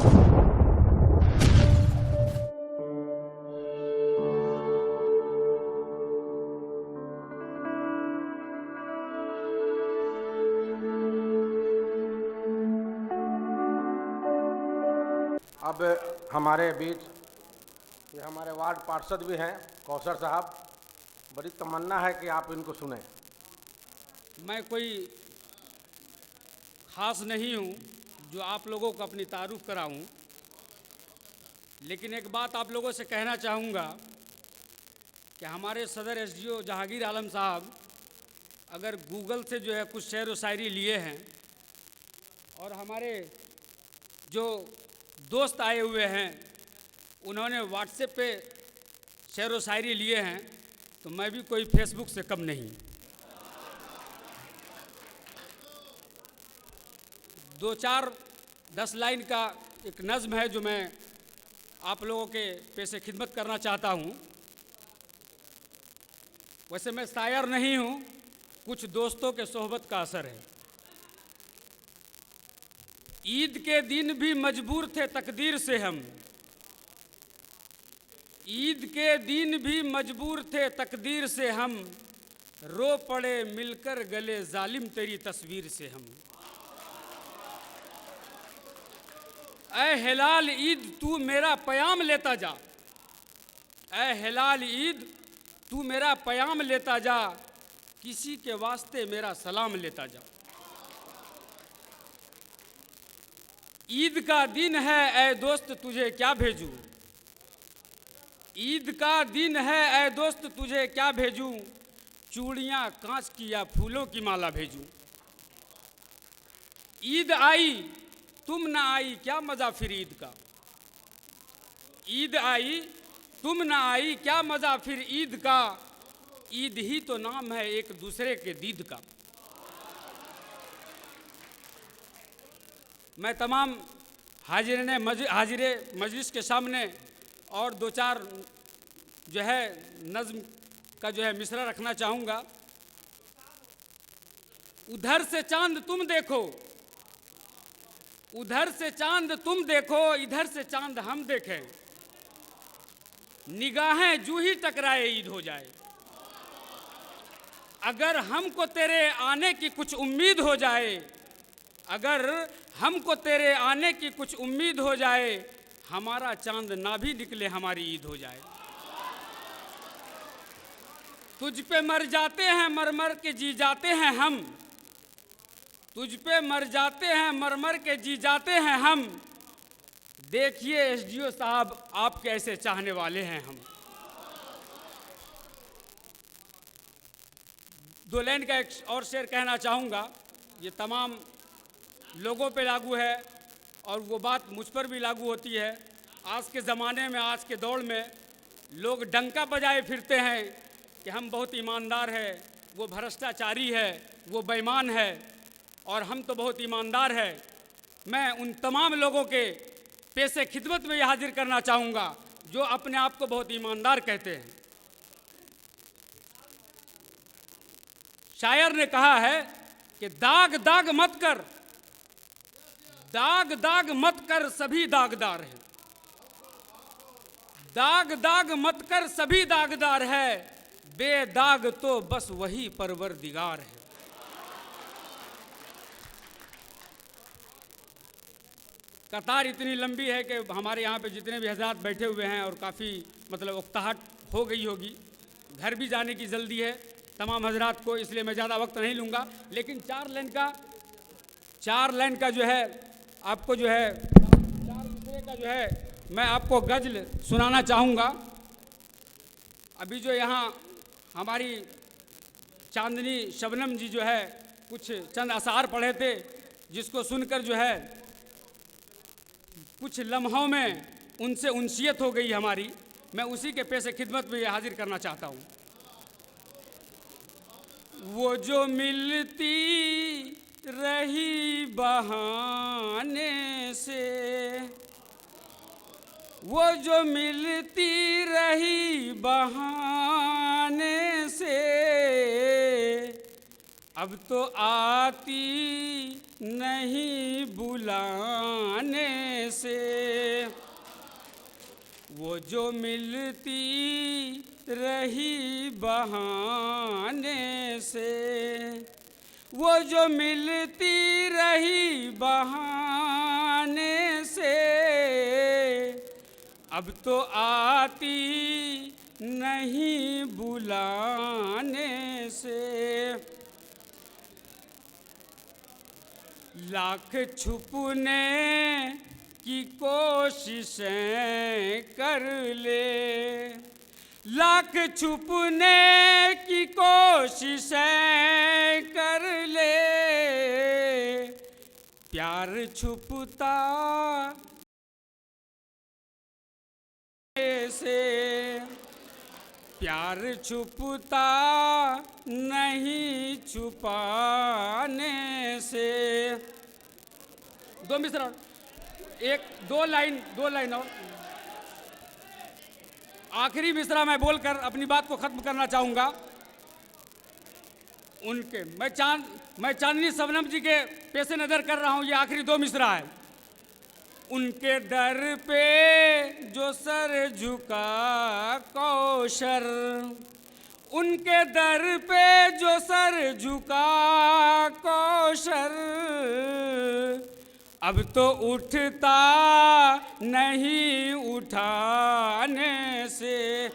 अब हमारे बीच ये हमारे वार्ड पार्षद भी हैं कौसर साहब, बड़ी तमन्ना है कि आप इनको सुने। मैं कोई ख़ास नहीं हूँ जो आप लोगों को अपनी तारुफ कराऊं, लेकिन एक बात आप लोगों से कहना चाहूँगा कि हमारे सदर एसडीओ जहांगीर आलम साहब अगर गूगल से जो है कुछ शेर व शायरी लिए हैं और हमारे जो दोस्त आए हुए हैं उन्होंने व्हाट्सएप पे शेर व शायरी लिए हैं, तो मैं भी कोई फेसबुक से कम नहीं। 2-4-10 लाइन का एक नज़्म है जो मैं आप लोगों के पेशे खिदमत करना चाहता हूँ। वैसे मैं शायर नहीं हूँ, कुछ दोस्तों के सोहबत का असर है। ईद के दिन भी मजबूर थे तकदीर से हम, ईद के दिन भी मजबूर थे तकदीर से हम, रो पड़े मिलकर गले जालिम तेरी तस्वीर से हम। ऐ हिलाल ईद तू मेरा पयाम लेता जा, ऐ हिलाल ईद तू मेरा पयाम लेता जा, किसी के वास्ते मेरा सलाम लेता जा। ईद का दिन है ऐ दोस्त तुझे क्या भेजूं, ईद का दिन है ऐ दोस्त तुझे क्या भेजूं, चूड़ियां कांच की या फूलों की माला भेजूं। ईद आई तुम ना आई क्या मज़ा फिर ईद का, ईद आई तुम ना आई क्या मज़ा फिर ईद का, ईद ही तो नाम है एक दूसरे के दीद का। मैं तमाम हाजिर मजलिस के सामने और 2-4 जो है नज़्म का जो है मिसरा रखना चाहूँगा। उधर से चांद तुम देखो, उधर से चांद तुम देखो, इधर से चांद हम देखें, निगाहें जूं ही टकराए ईद हो जाए। अगर हमको तेरे आने की कुछ उम्मीद हो जाए, अगर हमको तेरे आने की कुछ उम्मीद हो जाए, हमारा चांद ना भी निकले हमारी ईद हो जाए। तुझ पे मर जाते हैं मर मर के जी जाते हैं हम, तुझ पे मर जाते हैं मर मर के जी जाते हैं हम, देखिए एसडीओ साहब आप कैसे चाहने वाले हैं हम। 2 लाइन का एक और शेर कहना चाहूँगा, ये तमाम लोगों पे लागू है और वो बात मुझ पर भी लागू होती है। आज के ज़माने में, आज के दौर में लोग डंका बजाए फिरते हैं कि हम बहुत ईमानदार हैं, वो भ्रष्टाचारी है, वो बेईमान है और हम तो बहुत ईमानदार है। मैं उन तमाम लोगों के पेशे खिदमत में ये हाजिर करना चाहूँगा जो अपने आप को बहुत ईमानदार कहते हैं। शायर ने कहा है कि दाग दाग मत कर, दाग दाग मत कर सभी दागदार हैं, दाग दाग मत कर सभी दागदार है, बेदाग तो बस वही परवरदिगार है। कतार इतनी लंबी है कि हमारे यहाँ पे जितने भी हजरात बैठे हुए हैं और काफ़ी मतलब उकताहट हो गई होगी, घर भी जाने की जल्दी है तमाम हजरात को, इसलिए मैं ज़्यादा वक्त नहीं लूँगा। लेकिन 4 लाइन का जो है आपको जो है 4 दूसरे का जो है मैं आपको गज़ल सुनाना चाहूँगा। अभी जो यहाँ हमारी चांदनी शबनम जी जो है कुछ चंद अशार पढ़े थे, जिसको सुनकर जो है कुछ लम्हों में उनसे उनसियत हो गई हमारी। मैं उसी के पेशे खिदमत में हाजिर करना चाहता हूँ। वो जो मिलती रही बहाने से, वो जो मिलती रही बहाने से, अब तो आती नहीं बुलाने से, वो जो मिलती रही बहाने से, वो जो मिलती रही बहाने से, अब तो आती नहीं बुलाने से। लाख छुपने की कोशिशें कर ले, लाख छुपने की कोशिशें कर ले, प्यार छुपता से, प्यार छुपता नहीं छुपाने से। दो मिसरा, एक दो लाइन और आखिरी मिसरा मैं बोलकर अपनी बात को खत्म करना चाहूंगा। उनके मैं चांदनी शबनम जी के पेश नज़र कर रहा हूं, ये आखिरी दो मिसरा है। उनके दर पे जो सर झुका कौशर, उनके दर पे जो सर झुका कौशर, अब तो उठता नहीं उठाने से।